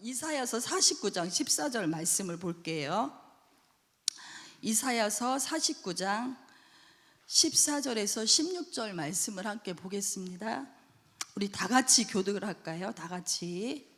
이사야서 49장 14절 말씀을 볼게요. 이사야서 49장 14절에서 16절 말씀을 함께 보겠습니다. 우리 다 같이 교독을 할까요? 다 같이.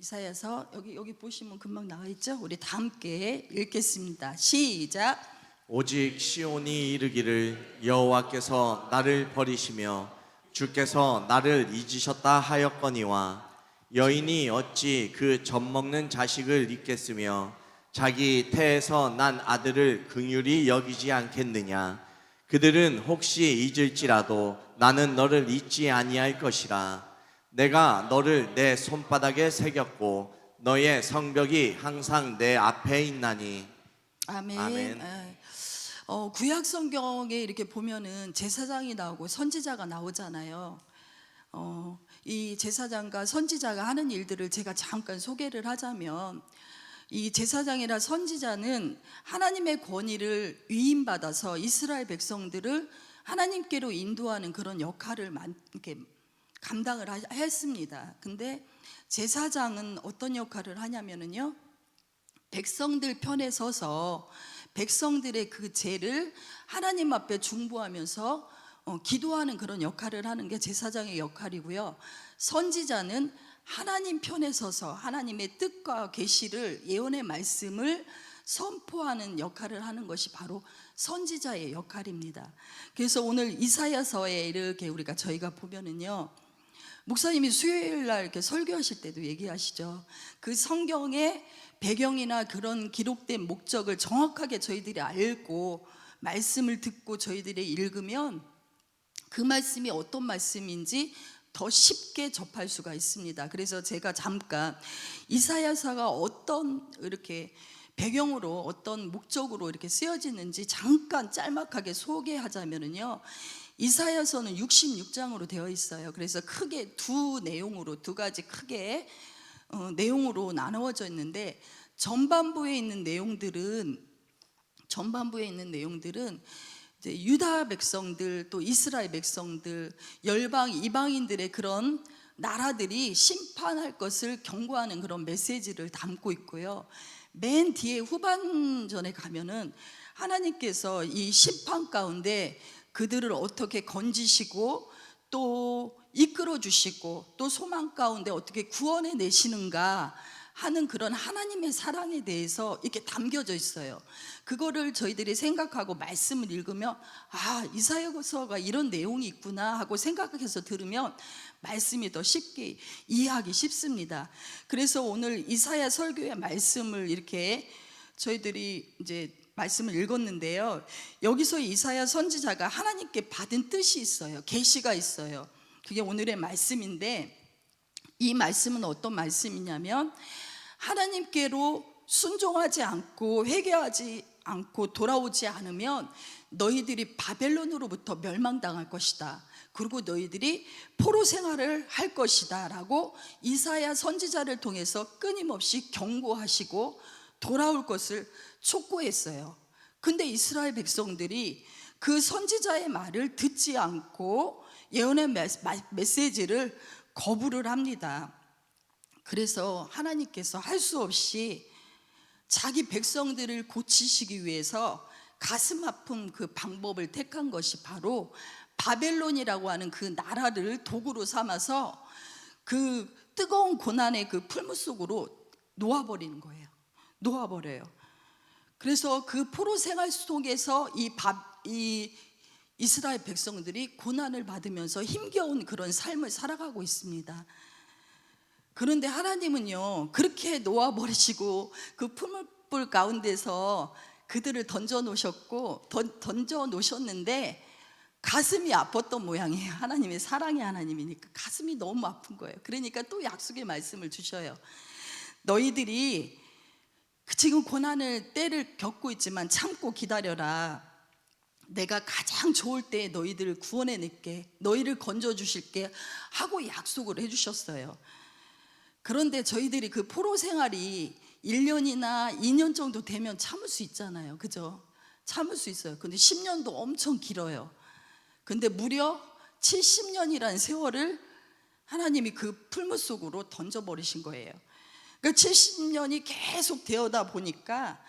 이사야서 여기 보시면 금방 나와 있죠? 우리 다 함께 읽겠습니다. 시작. 오직 시온이 이르기를 여호와께서 나를 버리시며 주께서 나를 잊으셨다 하였거니와 여인이 어찌 그 젖먹는 자식을 잊겠으며 자기 태에서 난 아들을 긍휼히 여기지 않겠느냐. 그들은 혹시 잊을지라도 나는 너를 잊지 아니할 것이라. 내가 너를 내 손바닥에 새겼고 너의 성벽이 항상 내 앞에 있나니. 아멘. 아멘. 구약 성경에 이렇게 보면은 제사장이 나오고 선지자가 나오잖아요. 이 제사장과 선지자가 하는 일들을 제가 잠깐 소개를 하자면, 이 제사장이나 선지자는 하나님의 권위를 위임받아서 이스라엘 백성들을 하나님께로 인도하는 그런 역할을 이렇게 감당을 했습니다. 근데 제사장은 어떤 역할을 하냐면요, 백성들 편에 서서 백성들의 그 죄를 하나님 앞에 중보하면서 기도하는 그런 역할을 하는 게 제사장의 역할이고요. 선지자는 하나님 편에 서서 하나님의 뜻과 계시를, 예언의 말씀을 선포하는 역할을 하는 것이 바로 선지자의 역할입니다. 그래서 오늘 이사야서에 이렇게 저희가 보면은요, 목사님이 수요일 날 이렇게 설교하실 때도 얘기하시죠. 그 성경의 배경이나 그런 기록된 목적을 정확하게 저희들이 알고 말씀을 듣고 저희들이 읽으면 그 말씀이 어떤 말씀인지 더 쉽게 접할 수가 있습니다. 그래서 제가 잠깐 이사야서가 어떤 이렇게 배경으로, 어떤 목적으로 이렇게 쓰여지는지 잠깐 짤막하게 소개하자면요, 이사야서는 66장으로 되어 있어요. 그래서 크게 두 가지 크게 내용으로 나누어져 있는데, 전반부에 있는 내용들은 이제 유다 백성들, 또 이스라엘 백성들, 열방 이방인들의 그런 나라들이 심판할 것을 경고하는 그런 메시지를 담고 있고요. 맨 뒤에 후반전에 가면은 하나님께서 이 심판 가운데 그들을 어떻게 건지시고 또 이끌어 주시고 또 소망 가운데 어떻게 구원해 내시는가 하는 그런 하나님의 사랑에 대해서 이렇게 담겨져 있어요. 그거를 저희들이 생각하고 말씀을 읽으면, 이사야서가 이런 내용이 있구나 하고 생각해서 들으면 말씀이 더 쉽게 이해하기 쉽습니다. 그래서 오늘 이사야 설교의 말씀을 이렇게 저희들이 이제 말씀을 읽었는데요, 여기서 이사야 선지자가 하나님께 받은 뜻이 있어요. 계시가 있어요. 그게 오늘의 말씀인데, 이 말씀은 어떤 말씀이냐면, 하나님께로 순종하지 않고 회개하지 않고 돌아오지 않으면 너희들이 바벨론으로부터 멸망당할 것이다. 그리고 너희들이 포로 생활을 할 것이다 라고 이사야 선지자를 통해서 끊임없이 경고하시고 돌아올 것을 촉구했어요. 근데 이스라엘 백성들이 그 선지자의 말을 듣지 않고 예언의 메시지를 거부를 합니다. 그래서 하나님께서 할 수 없이 자기 백성들을 고치시기 위해서 가슴 아픈 그 방법을 택한 것이 바로 바벨론이라고 하는 그 나라를 도구로 삼아서 그 뜨거운 고난의 그 풀무 속으로 놓아버리는 거예요. 놓아버려요. 그래서 그 포로 생활 속에서 이 이스라엘 백성들이 고난을 받으면서 힘겨운 그런 삶을 살아가고 있습니다. 그런데 하나님은요, 그렇게 놓아버리시고 그 풀무불 가운데서 그들을 던져 놓으셨는데 가슴이 아팠던 모양이에요. 하나님의 사랑의 하나님이니까 가슴이 너무 아픈 거예요. 그러니까 또 약속의 말씀을 주셔요. 너희들이 지금 고난을 때를 겪고 있지만 참고 기다려라. 내가 가장 좋을 때 너희들을 구원해 낼게, 너희를 건져 주실게 하고 약속을 해주셨어요. 그런데 저희들이 그 포로 생활이 1년이나 2년 정도 되면 참을 수 있잖아요. 그죠? 참을 수 있어요. 근데 10년도 엄청 길어요. 근데 무려 70년이라는 세월을 하나님이 그 풀무 속으로 던져버리신 거예요. 그러니까 70년이 계속 되어다 보니까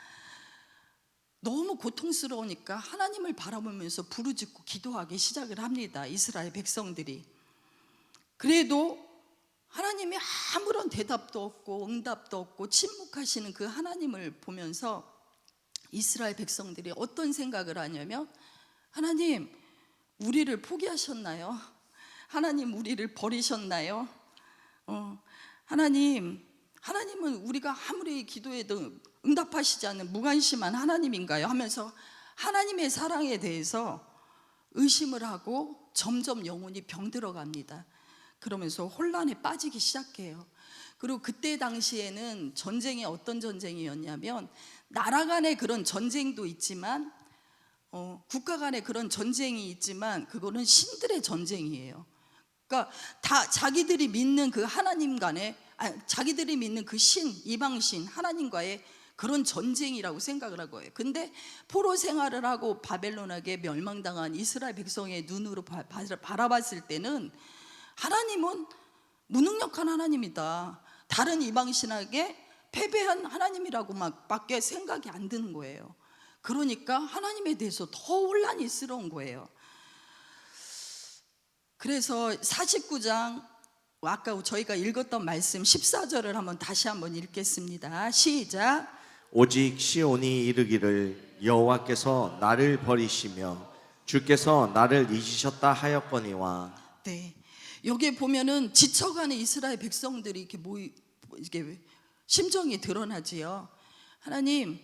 너무 고통스러우니까 하나님을 바라보면서 부르짖고 기도하기 시작을 합니다. 이스라엘 백성들이. 그래도 하나님이 아무런 대답도 없고 응답도 없고 침묵하시는 그 하나님을 보면서 이스라엘 백성들이 어떤 생각을 하냐면, 하나님, 우리를 포기하셨나요? 하나님, 우리를 버리셨나요? 하나님은 우리가 아무리 기도해도 응답하시지 않는 무관심한 하나님인가요? 하면서 하나님의 사랑에 대해서 의심을 하고 점점 영혼이 병들어 갑니다. 그러면서 혼란에 빠지기 시작해요. 그리고 그때 당시에는 전쟁이 어떤 전쟁이었냐면, 나라 간의 그런 전쟁도 있지만 국가 간의 그런 전쟁이 있지만 그거는 신들의 전쟁이에요. 그러니까 다 자기들이 믿는 그 하나님 간에, 자기들이 믿는 그 신, 이방신 하나님과의 그런 전쟁이라고 생각을 한 거예요. 근데 포로 생활을 하고 바벨론에게 멸망당한 이스라엘 백성의 눈으로 바라봤을 때는 하나님은 무능력한 하나님이다, 다른 이방신에게 패배한 하나님이라고 밖에 생각이 안 드는 거예요. 그러니까 하나님에 대해서 더 혼란스러운 거예요. 그래서 49장, 아까 저희가 읽었던 말씀 14절을 다시 한번 읽겠습니다. 시작. 오직 시온이 이르기를 여호와께서 나를 버리시며 주께서 나를 잊으셨다 하였거니와. 네, 여기에 보면은 지쳐가는 이스라엘 백성들이 이렇게 심정이 드러나지요. 하나님,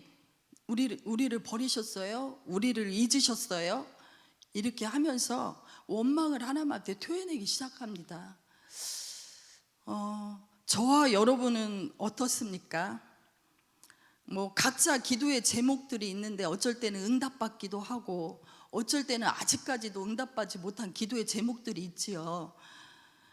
우리를 버리셨어요? 우리를 잊으셨어요? 이렇게 하면서 원망을 하나님한테 토해내기 시작합니다. 저와 여러분은 어떻습니까? 각자 기도의 제목들이 있는데 어쩔 때는 응답받기도 하고 어쩔 때는 아직까지도 응답받지 못한 기도의 제목들이 있지요.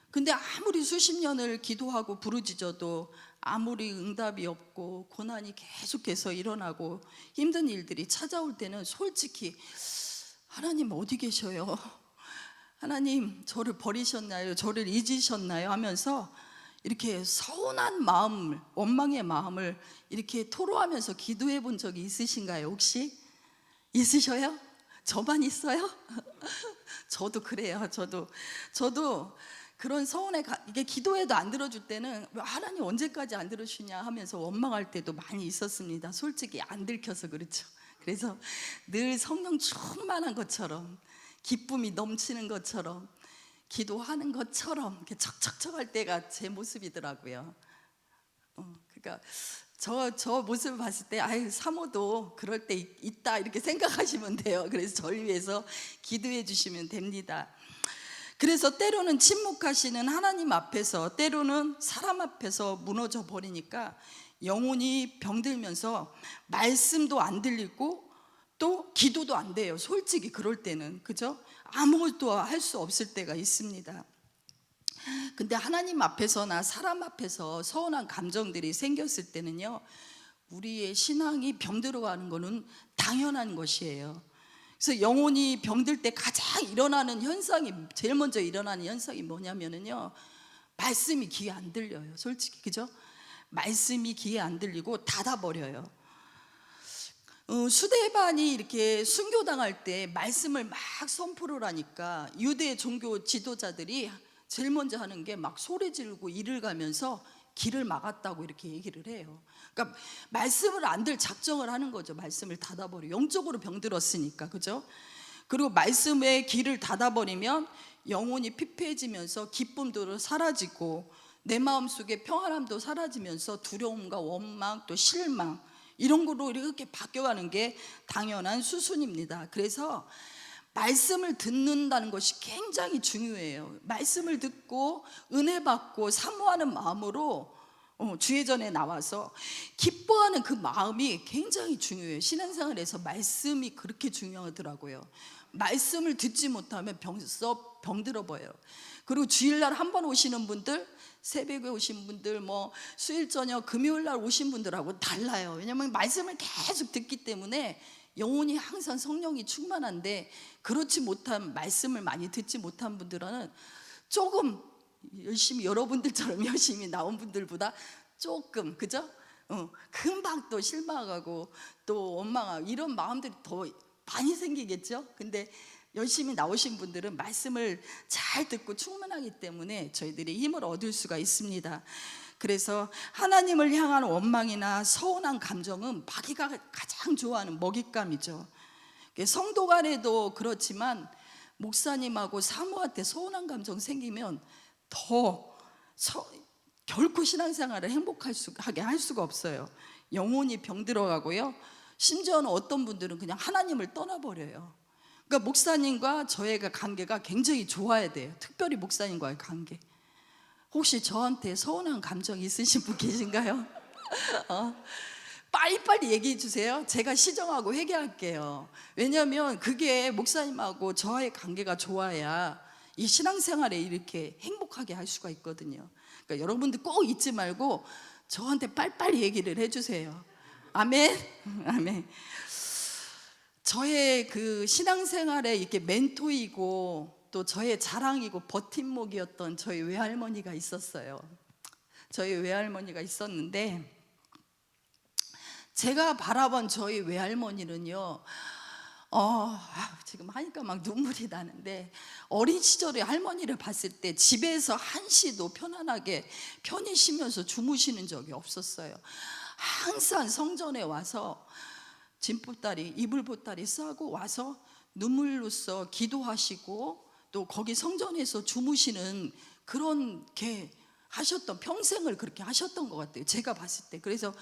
근데 아무리 수십 년을 기도하고 부르짖어도 아무리 응답이 없고 고난이 계속해서 일어나고 힘든 일들이 찾아올 때는 솔직히 하나님 어디 계셔요? 하나님, 저를 버리셨나요? 저를 잊으셨나요? 하면서 이렇게 서운한 마음을, 원망의 마음을 이렇게 토로하면서 기도해 본 적이 있으신가요? 혹시 있으셔요? 저만 있어요? 저도 그래요. 저도 그런 서운해, 이게 기도해도 안 들어줄 때는 하나님 언제까지 안 들어주냐 하면서 원망할 때도 많이 있었습니다. 솔직히 안 들켜서 그렇죠. 그래서 늘 성령 충만한 것처럼, 기쁨이 넘치는 것처럼, 기도하는 것처럼 이렇게 척척척할 때가 제 모습이더라고요. 그러니까 저 모습을 봤을 때 사모도 그럴 때 있다 이렇게 생각하시면 돼요. 그래서 저를 위해서 기도해 주시면 됩니다. 그래서 때로는 침묵하시는 하나님 앞에서, 때로는 사람 앞에서 무너져 버리니까 영혼이 병들면서 말씀도 안 들리고 또 기도도 안 돼요. 솔직히 그럴 때는, 그죠? 아무것도 할 수 없을 때가 있습니다. 근데 하나님 앞에서나 사람 앞에서 서운한 감정들이 생겼을 때는요, 우리의 신앙이 병들어가는 거는 당연한 것이에요. 그래서 영혼이 병들 때 가장 일어나는 현상이, 제일 먼저 일어나는 현상이 뭐냐면요, 말씀이 귀에 안 들려요. 솔직히, 그죠? 말씀이 귀에 안 들리고 닫아버려요. 수데반이 이렇게 순교당할 때 말씀을 막 선포를 하니까 유대 종교 지도자들이 제일 먼저 하는 게 막 소리 지르고 이를 가면서 길을 막았다고 이렇게 얘기를 해요. 그러니까 말씀을 안 들 작정을 하는 거죠. 말씀을 닫아버려, 영적으로 병들었으니까, 그죠? 그리고 말씀의 길을 닫아버리면 영혼이 피폐해지면서 기쁨도 사라지고 내 마음속에 평안함도 사라지면서 두려움과 원망 또 실망 이런 거로 이렇게 바뀌어가는 게 당연한 수순입니다. 그래서 말씀을 듣는다는 것이 굉장히 중요해요. 말씀을 듣고 은혜 받고 사모하는 마음으로 주의 전에 나와서 기뻐하는 그 마음이 굉장히 중요해요. 신앙생활에서 말씀이 그렇게 중요하더라고요. 말씀을 듣지 못하면 병들어 보여요. 그리고 주일날 한 번 오시는 분들, 새벽에 오신 분들, 수요일 저녁 금요일날 오신 분들하고 달라요. 왜냐하면 말씀을 계속 듣기 때문에 영혼이 항상 성령이 충만한데, 그렇지 못한, 말씀을 많이 듣지 못한 분들은 조금 열심히 여러분들처럼 열심히 나온 분들보다 조금, 그죠? 금방 또 실망하고 또 원망하고 이런 마음들이 더 많이 생기겠죠? 근데 열심히 나오신 분들은 말씀을 잘 듣고 충만하기 때문에 저희들이 힘을 얻을 수가 있습니다. 그래서 하나님을 향한 원망이나 서운한 감정은 마귀가 가장 좋아하는 먹잇감이죠. 성도 간에도 그렇지만 목사님하고 사모한테 서운한 감정 생기면 결코 신앙생활을 행복하게 할 수가 없어요. 영혼이 병들어가고요. 심지어는 어떤 분들은 그냥 하나님을 떠나버려요. 그러니까 목사님과 저의 관계가 굉장히 좋아야 돼요. 특별히 목사님과의 관계. 혹시 저한테 서운한 감정 있으신 분 계신가요? 빨리빨리 얘기해 주세요. 제가 시정하고 회개할게요. 왜냐하면 그게 목사님하고 저와의 관계가 좋아야 이 신앙생활에 이렇게 행복하게 할 수가 있거든요. 그러니까 여러분들 꼭 잊지 말고 저한테 빨리빨리 얘기를 해주세요. 아멘. 아멘. 저의 그 신앙생활에 이렇게 멘토이고 또 저의 자랑이고 버팀목이었던 저희 외할머니가 있었어요. 저희 외할머니가 있었는데 제가 바라본 저희 외할머니는요, 지금 하니까 막 눈물이 나는데, 어린 시절에 할머니를 봤을 때 집에서 한시도 편안하게 편히 쉬면서 주무시는 적이 없었어요. 항상 성전에 와서 진보따리, 이불보따리 싸고 와서 눈물로써 기도하시고 또 거기 성전에서 주무시는 그런 게 하셨던, 평생을 그렇게 하셨던 것 같아요. 제가 봤을 때. 그래서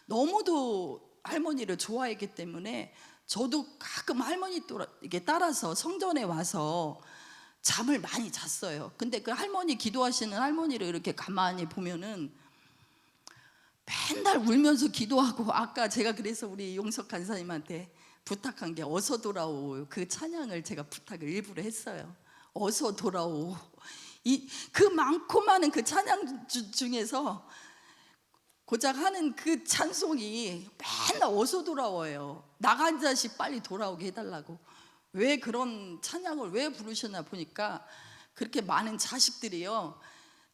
너무도 할머니를 좋아했기 때문에 저도 가끔 할머니 이게 따라서 성전에 와서 잠을 많이 잤어요. 근데 그 할머니 기도하시는 할머니를 이렇게 가만히 보면은 맨날 울면서 기도하고, 아까 제가 그래서 우리 용석 간사님한테 부탁한 게 어서 돌아오, 그 찬양을 제가 부탁을 일부러 했어요. 어서 돌아오. 그 많고 많은 그 찬양 중에서 고작 하는 그 찬송이 맨날 어서 돌아와요. 나간 자식 빨리 돌아오게 해달라고. 왜 그런 찬양을 왜 부르셨나 보니까 그렇게 많은 자식들이요,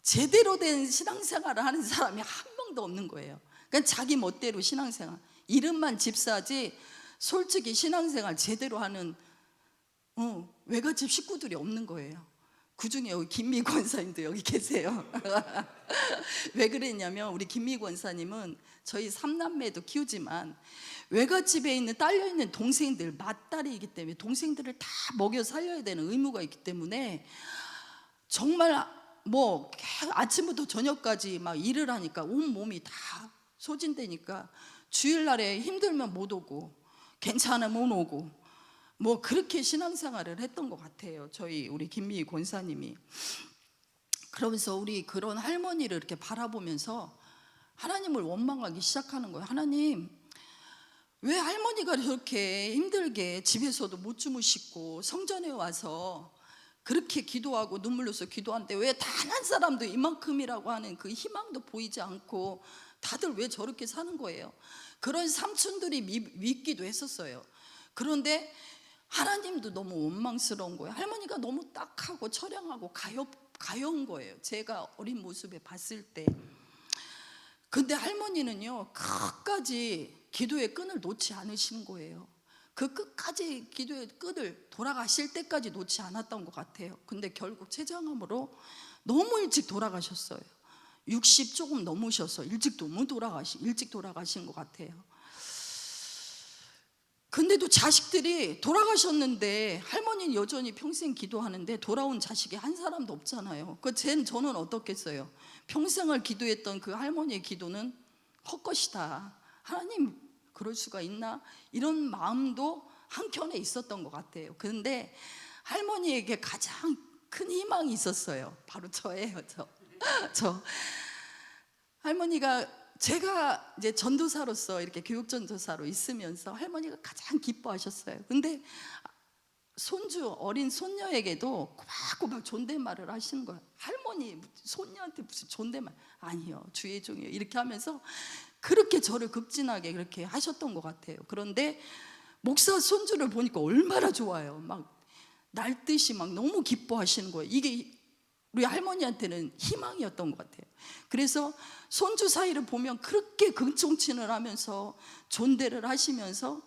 제대로 된 신앙생활을 하는 사람이 한 명도 없는 거예요. 그러니까 자기 멋대로 신앙생활, 이름만 집사지 솔직히 신앙생활 제대로 하는 외갓집 식구들이 없는 거예요. 그중에 여기 김미 권사님도 여기 계세요. 왜 그랬냐면 우리 김미 권사님은 저희 3남매도 키우지만 외갓집에 있는 딸려있는 동생들, 맏딸이기 때문에 동생들을 다 먹여 살려야 되는 의무가 있기 때문에 정말 뭐 아침부터 저녁까지 막 일을 하니까 온 몸이 다 소진되니까 주일날에 힘들면 못 오고 괜찮으면 오고 뭐 그렇게 신앙생활을 했던 것 같아요. 우리 김미희 권사님이. 그러면서 우리 그런 할머니를 이렇게 바라보면서 하나님을 원망하기 시작하는 거예요. 하나님, 왜 할머니가 저렇게 힘들게 집에서도 못 주무시고 성전에 와서 그렇게 기도하고 눈물로서 기도하는데 왜 단 한 사람도 이만큼이라고 하는 그 희망도 보이지 않고 다들 왜 저렇게 사는 거예요? 그런 삼촌들이 믿기도 했었어요. 그런데 하나님도 너무 원망스러운 거예요. 할머니가 너무 딱하고 처량하고 가여운 거예요. 제가 어린 모습에 봤을 때. 근데 할머니는요, 끝까지 기도의 끈을 놓지 않으신 거예요. 그 끝까지 기도의 끈을 돌아가실 때까지 놓지 않았던 것 같아요. 근데 결국 췌장암으로 너무 일찍 돌아가셨어요. 60 조금 넘으셔서 일찍 돌아가신 것 같아요. 근데도 자식들이 돌아가셨는데 할머니는 여전히 평생 기도하는데 돌아온 자식이 한 사람도 없잖아요. 저는 어떻겠어요? 평생을 기도했던 그 할머니의 기도는 헛것이다. 하나님, 그럴 수가 있나? 이런 마음도 한켠에 있었던 것 같아요. 그런데 할머니에게 가장 큰 희망이 있었어요. 바로 저예요. 저 할머니가, 제가 이제 전도사로서 이렇게 교육전도사로 있으면서 할머니가 가장 기뻐하셨어요. 근데 어린 손녀에게도 꼬박꼬박 존댓말을 하시는 거예요. 할머니, 손녀한테 무슨 존댓말? 아니요, 주의 종이요. 이렇게 하면서 그렇게 저를 급진하게 그렇게 하셨던 것 같아요. 그런데 목사 손주를 보니까 얼마나 좋아요. 막 날듯이 막 너무 기뻐하시는 거예요. 이게 우리 할머니한테는 희망이었던 것 같아요. 그래서 손주 사이를 보면 그렇게 긍총친을 하면서 존대를 하시면서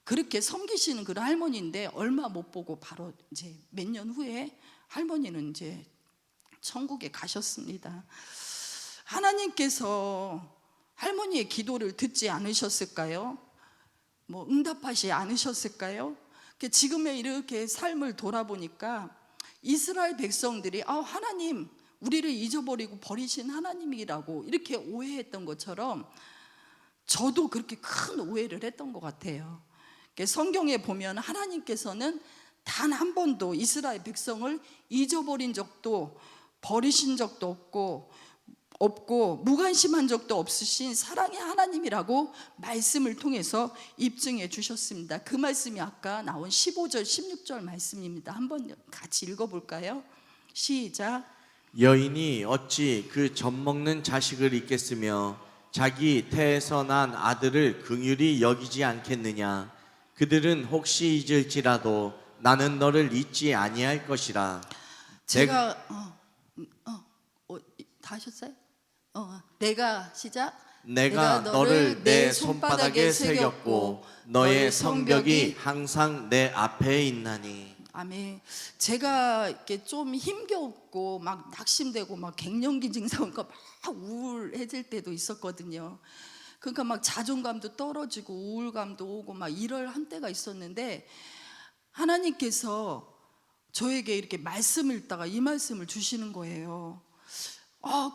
그렇게 섬기시는 그런 할머니인데, 얼마 못 보고 바로 이제 몇 년 후에 할머니는 이제 천국에 가셨습니다. 하나님께서 할머니의 기도를 듣지 않으셨을까요? 뭐 응답하지 않으셨을까요? 지금의 이렇게 삶을 돌아보니까 이스라엘 백성들이 하나님 우리를 잊어버리고 버리신 하나님이라고 이렇게 오해했던 것처럼 저도 그렇게 큰 오해를 했던 것 같아요. 성경에 보면 하나님께서는 단 한 번도 이스라엘 백성을 잊어버린 적도 버리신 적도 없고 무관심한 적도 없으신 사랑의 하나님이라고 말씀을 통해서 입증해 주셨습니다. 그 말씀이 아까 나온 15절 16절 말씀입니다. 한번 같이 읽어볼까요? 시작. 여인이 어찌 그 젖먹는 자식을 잊겠으며 자기 태에서 난 아들을 긍휼히 여기지 않겠느냐. 그들은 혹시 잊을지라도 나는 너를 잊지 아니할 것이라. 제가 다 하셨어요? 내가 시작. 내가 너를 내 손바닥에 새겼고 너의 성벽이 항상 내 앞에 있나니. 아멘. 제가 이렇게 좀 힘겹고 막 낙심되고 막 갱년기 증상 오니까 막 우울해질 때도 있었거든요. 그러니까 막 자존감도 떨어지고 우울감도 오고 막 이럴 한때가 있었는데, 하나님께서 저에게 이렇게 말씀을 읽다가 이 말씀을 주시는 거예요.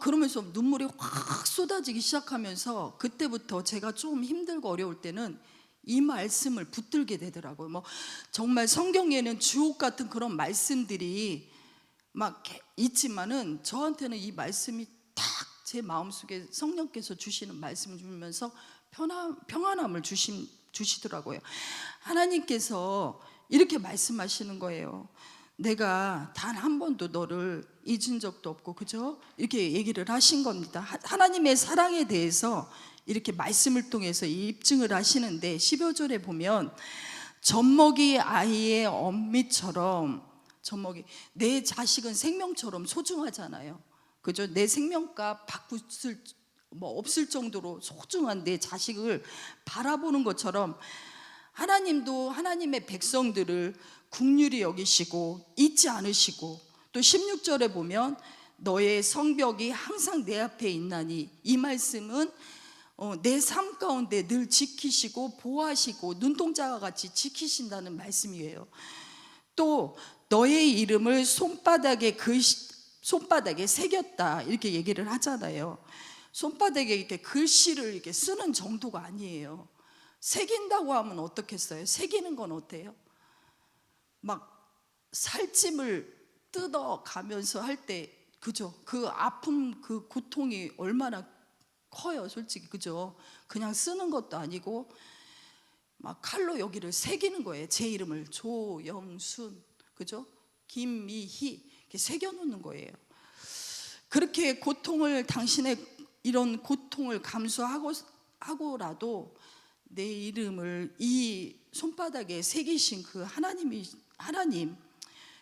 그러면서 눈물이 확 쏟아지기 시작하면서 그때부터 제가 좀 힘들고 어려울 때는 이 말씀을 붙들게 되더라고요. 뭐 정말 성경에는 주옥 같은 그런 말씀들이 막 있지만은 저한테는 이 말씀이 딱 제 마음속에 성령께서 주시는 말씀을 주면서 평안함을 주시더라고요. 하나님께서 이렇게 말씀하시는 거예요. 내가 단 한 번도 너를 잊은 적도 없고, 그죠? 이렇게 얘기를 하신 겁니다. 하나님의 사랑에 대해서 이렇게 말씀을 통해서 입증을 하시는데, 15절에 보면 젖먹이 아이의 엄미처럼, 젖먹이 내 자식은 생명처럼 소중하잖아요. 그죠? 내 생명값 없을 정도로 소중한 내 자식을 바라보는 것처럼 하나님도 하나님의 백성들을 긍휼히 여기시고 잊지 않으시고, 또 16절에 보면 너의 성벽이 항상 내 앞에 있나니, 이 말씀은 내 삶 가운데 늘 지키시고 보호하시고 눈동자와 같이 지키신다는 말씀이에요. 또 너의 이름을 손바닥에 새겼다 이렇게 얘기를 하잖아요. 손바닥에 이렇게 글씨를 이렇게 쓰는 정도가 아니에요. 새긴다고 하면 어떻겠어요? 새기는 건 어때요? 막 살찜을 뜯어가면서 할 때, 그죠? 그 아픔, 그 고통이 얼마나 커요, 솔직히, 그죠? 그냥 쓰는 것도 아니고 막 칼로 여기를 새기는 거예요. 제 이름을 조영순, 그죠? 김미희 이렇게 새겨놓는 거예요. 그렇게 고통을, 당신의 이런 고통을 감수하고라도 내 이름을 이 손바닥에 새기신 그 하나님,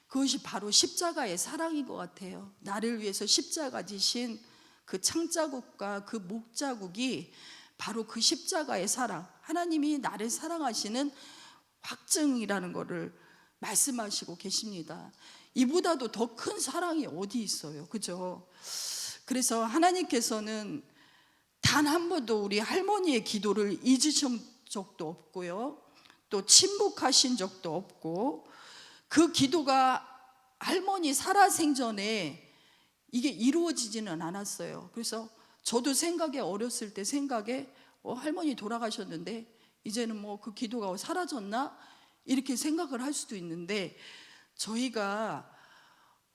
그것이 바로 십자가의 사랑인 것 같아요. 나를 위해서 십자가 지신 그 창자국과 그 목자국이 바로 그 십자가의 사랑, 하나님이 나를 사랑하시는 확증이라는 것을 말씀하시고 계십니다. 이보다도 더 큰 사랑이 어디 있어요, 그죠? 그래서 하나님께서는 단 한 번도 우리 할머니의 기도를 잊으신 적도 없고요, 또 침묵하신 적도 없고, 그 기도가 할머니 살아생전에 이게 이루어지지는 않았어요. 그래서 저도 어렸을 때 생각에 할머니 돌아가셨는데 이제는 뭐 그 기도가 사라졌나 이렇게 생각을 할 수도 있는데, 저희가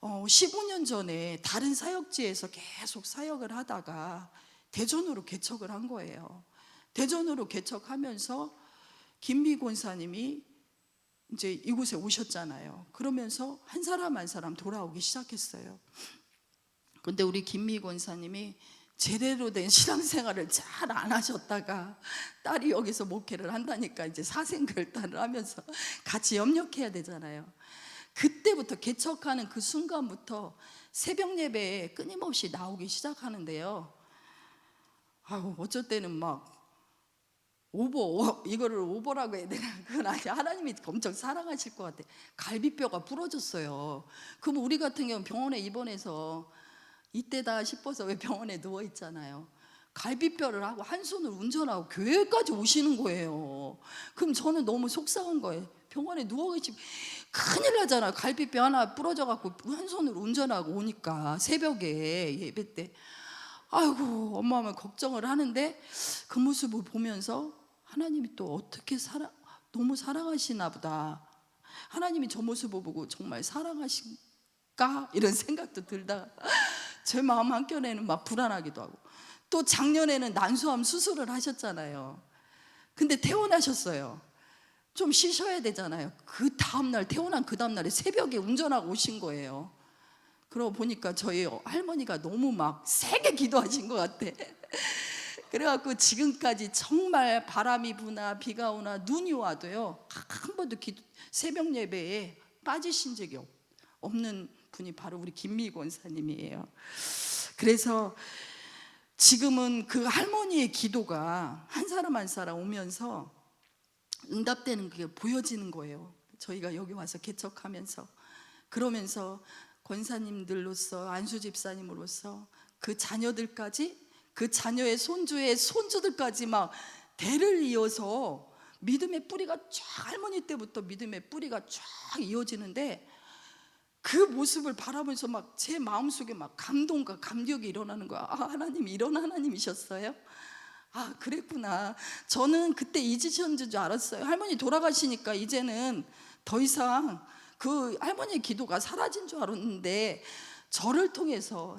15년 전에 다른 사역지에서 계속 사역을 하다가 대전으로 개척을 한 거예요. 대전으로 개척하면서 김미 권사님이 이제 이곳에 오셨잖아요. 그러면서 한 사람 한 사람 돌아오기 시작했어요. 근데 우리 김미 권사님이 제대로 된 신앙생활을 잘 안 하셨다가 딸이 여기서 목회를 한다니까 이제 사생결단을 하면서 같이 협력해야 되잖아요. 그때부터, 개척하는 그 순간부터 새벽 예배에 끊임없이 나오기 시작하는데요. 아유, 어쩔 때는 막 이거를 오버라고 해야 되나? 그건 아니, 하나님이 엄청 사랑하실 것 같아. 갈비뼈가 부러졌어요. 그럼 우리 같은 경우는 병원에 입원해서 이때다 싶어서 왜 병원에 누워 있잖아요. 갈비뼈를 하고 한 손을 운전하고 교회까지 오시는 거예요. 그럼 저는 너무 속상한 거예요. 병원에 누워 계시면 큰일 나잖아요. 갈비뼈 하나 부러져 갖고 한 손으로 운전하고 오니까 새벽에 예배 때 아이고 엄마 걱정을 하는데 그 모습을 보면서 하나님이 또 어떻게 너무 사랑하시나 보다. 하나님이 저 모습을 보고 정말 사랑하실까? 이런 생각도 들다가 제 마음 한켠에는 막 불안하기도 하고, 또 작년에는 난소암 수술을 하셨잖아요. 근데 퇴원하셨어요. 좀 쉬셔야 되잖아요. 그 다음날 퇴원한 그 다음날에 새벽에 운전하고 오신 거예요. 그러고 보니까 저희 할머니가 너무 막 세게 기도하신 것 같아. 그래갖고 지금까지 정말 바람이 부나 비가 오나 눈이 와도요 한 번도 새벽 예배에 빠지신 적이 없는 분이 바로 우리 김미 권사님이에요. 그래서 지금은 그 할머니의 기도가 한 사람 한 사람 오면서 응답되는 게 보여지는 거예요. 저희가 여기 와서 개척하면서, 그러면서 권사님들로서, 안수 집사님으로서 그 자녀들까지, 그 자녀의 손주의 손주들까지 막 대를 이어서 믿음의 뿌리가 쫙, 할머니 때부터 믿음의 뿌리가 쫙 이어지는데, 그 모습을 바라보면서 막 제 마음속에 막 감동과 감격이 일어나는 거야. 아, 하나님 이런 하나님이셨어요? 아, 그랬구나. 저는 그때 잊으셨는 줄 알았어요. 할머니 돌아가시니까 이제는 더 이상 그 할머니의 기도가 사라진 줄 알았는데, 저를 통해서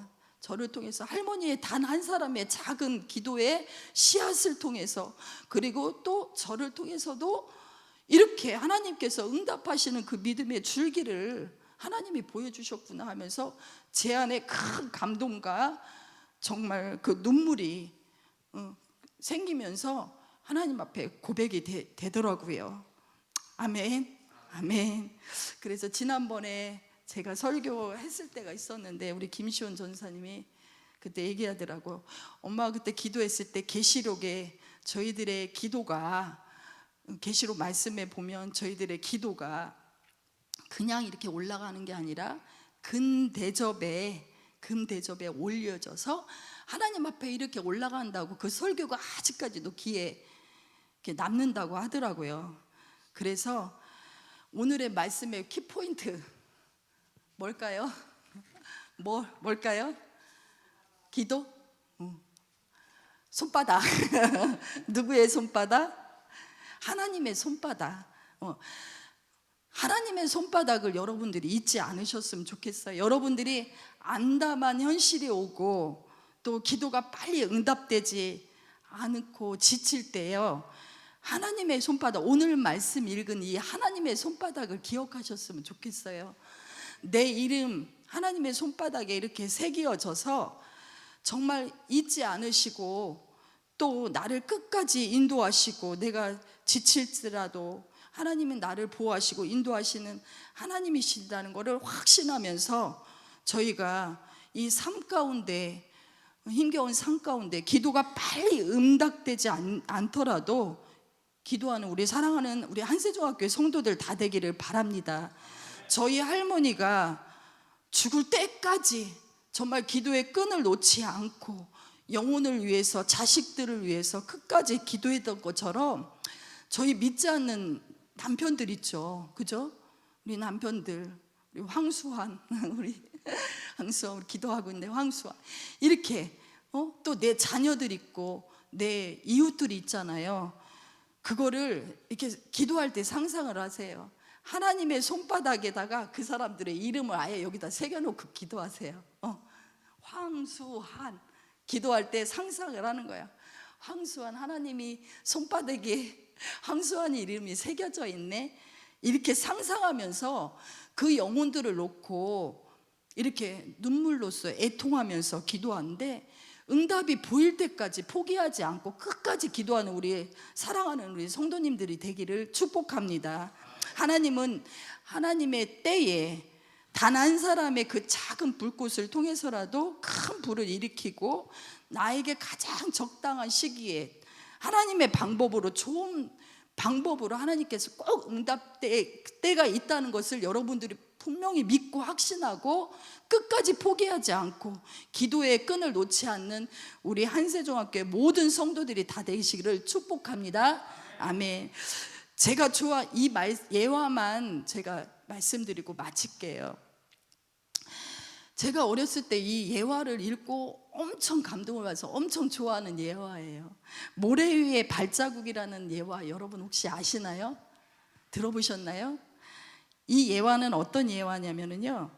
할머니의 단 한 사람의 작은 기도의 씨앗을 통해서, 그리고 또 저를 통해서도 이렇게 하나님께서 응답하시는 그 믿음의 줄기를 하나님이 보여주셨구나 하면서 제 안에 큰 감동과 정말 그 눈물이 생기면서 하나님 앞에 고백이 되더라고요. 아멘, 아멘. 그래서 지난번에 제가 설교했을 때가 있었는데 우리 김시원 전사님이 그때 얘기하더라고요. 엄마가 그때 기도했을 때 계시록에 저희들의 기도가, 계시록 말씀에 보면 저희들의 기도가 그냥 이렇게 올라가는 게 아니라 금대접에 올려져서 하나님 앞에 이렇게 올라간다고, 그 설교가 아직까지도 귀에 이렇게 남는다고 하더라고요. 그래서 오늘의 말씀의 키포인트 뭘까요? 뭘까요? 기도? 손바닥. 누구의 손바닥? 하나님의 손바닥. 하나님의 손바닥을 여러분들이 잊지 않으셨으면 좋겠어요. 여러분들이 암담한 현실이 오고 또 기도가 빨리 응답되지 않고 지칠 때요, 하나님의 손바닥, 오늘 말씀 읽은 이 하나님의 손바닥을 기억하셨으면 좋겠어요. 내 이름 하나님의 손바닥에 이렇게 새겨져서 정말 잊지 않으시고 또 나를 끝까지 인도하시고, 내가 지칠지라도 하나님은 나를 보호하시고 인도하시는 하나님이시다는 것을 확신하면서 저희가 이 삶 가운데, 힘겨운 삶 가운데 기도가 빨리 응답되지 않더라도 기도하는 우리 사랑하는 우리 한세종학교의 성도들 다 되기를 바랍니다. 저희 할머니가 죽을 때까지 정말 기도의 끈을 놓지 않고 영혼을 위해서, 자식들을 위해서 끝까지 기도했던 것처럼 저희 믿지 않는 남편들 있죠, 그죠? 우리 남편들, 우리 황수환, 우리 기도하고 있는데 황수환, 이렇게 또 내 자녀들 있고 내 이웃들이 있잖아요. 그거를 이렇게 기도할 때 상상을 하세요. 하나님의 손바닥에다가 그 사람들의 이름을 아예 여기다 새겨놓고 기도하세요. 황수환, 기도할 때 상상을 하는 거야. 황수환, 하나님이 손바닥에 황수환이 이름이 새겨져 있네, 이렇게 상상하면서 그 영혼들을 놓고 이렇게 눈물로써 애통하면서 기도하는데, 응답이 보일 때까지 포기하지 않고 끝까지 기도하는 우리 사랑하는 우리 성도님들이 되기를 축복합니다. 하나님은 하나님의 때에 단 한 사람의 그 작은 불꽃을 통해서라도 큰 불을 일으키고 나에게 가장 적당한 시기에 하나님의 방법으로, 좋은 방법으로 하나님께서 꼭 응답때가 있다는 것을 여러분들이 분명히 믿고 확신하고 끝까지 포기하지 않고 기도의 끈을 놓지 않는 우리 한세종학교의 모든 성도들이 다 되시기를 축복합니다. 아멘. 제가 이 예화만 제가 말씀드리고 마칠게요. 제가 어렸을 때 이 예화를 읽고 엄청 감동을 받아서 엄청 좋아하는 예화예요. 모래 위에 발자국이라는 예화, 여러분 혹시 아시나요? 들어보셨나요? 이 예화는 어떤 예화냐면요,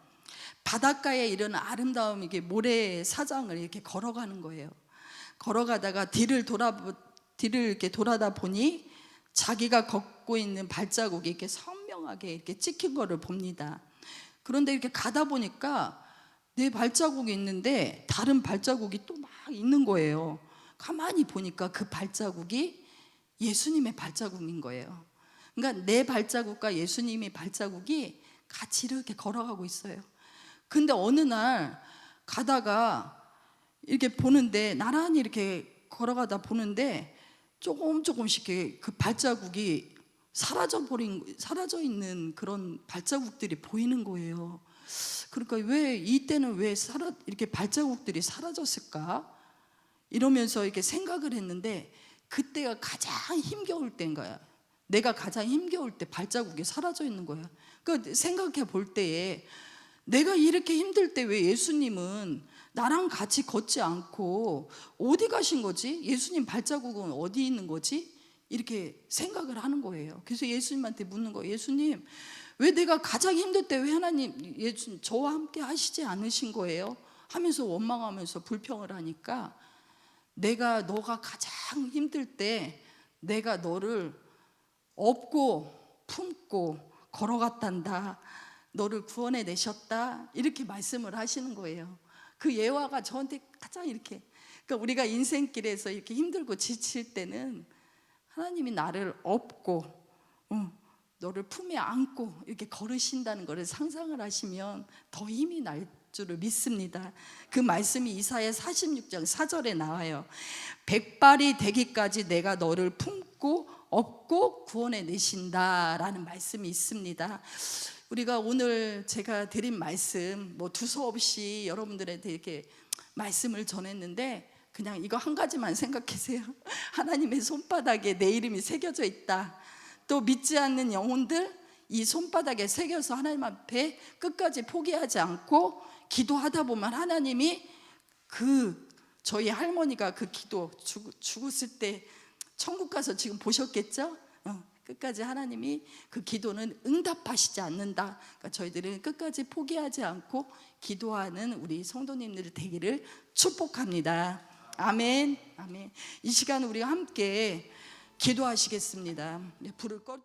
바닷가에 이런 아름다운 이게 모래 사장을 이렇게 걸어가는 거예요. 걸어가다가 뒤를 이렇게 돌아다 보니 자기가 걷고 있는 발자국이 이렇게 선명하게 이렇게 찍힌 거를 봅니다. 그런데 이렇게 가다 보니까 내 발자국이 있는데 다른 발자국이 또 막 있는 거예요. 가만히 보니까 그 발자국이 예수님의 발자국인 거예요. 그러니까 내 발자국과 예수님의 발자국이 같이 이렇게 걸어가고 있어요. 근데 어느 날 가다가 이렇게 보는데, 나란히 이렇게 걸어가다 보는데 조금씩 이렇게 그 발자국이 사라져 있는 그런 발자국들이 보이는 거예요. 그러니까 이때는 왜 이렇게 발자국들이 사라졌을까? 이러면서 이렇게 생각을 했는데, 그때가 가장 힘겨울 때인 거야. 내가 가장 힘겨울 때 발자국이 사라져 있는 거야. 그러니까 생각해 볼 때에 내가 이렇게 힘들 때 왜 예수님은 나랑 같이 걷지 않고 어디 가신 거지? 예수님 발자국은 어디 있는 거지? 이렇게 생각을 하는 거예요. 그래서 예수님한테 묻는 거예요. 예수님, 왜 내가 가장 힘들 때 왜 하나님 예수님 저와 함께 하시지 않으신 거예요? 하면서 원망하면서 불평을 하니까, 너가 가장 힘들 때 내가 너를 업고 품고 걸어갔단다, 너를 구원해 내셨다, 이렇게 말씀을 하시는 거예요. 그 예화가 저한테 가장 이렇게, 그러니까 우리가 인생길에서 이렇게 힘들고 지칠 때는 하나님이 나를 업고 너를 품에 안고 이렇게 걸으신다는 것을 상상을 하시면 더 힘이 날 줄을 믿습니다. 그 말씀이 이사야 46장 4절에 나와요. 백발이 되기까지 내가 너를 품고 업고 구원해 내신다라는 말씀이 있습니다. 우리가 오늘 제가 드린 말씀 두서없이 여러분들한테 이렇게 말씀을 전했는데, 그냥 이거 한 가지만 생각하세요. 하나님의 손바닥에 내 이름이 새겨져 있다. 또 믿지 않는 영혼들 이 손바닥에 새겨서 하나님 앞에 끝까지 포기하지 않고 기도하다 보면 하나님이 저희 할머니가 그 기도 죽었을 때 천국 가서 지금 보셨겠죠? 끝까지 하나님이 그 기도는 응답하시지 않는다. 그러니까 저희들은 끝까지 포기하지 않고 기도하는 우리 성도님들 되기를 축복합니다. 아멘. 아멘. 이 시간 우리 함께 기도하시겠습니다. 불을 꺼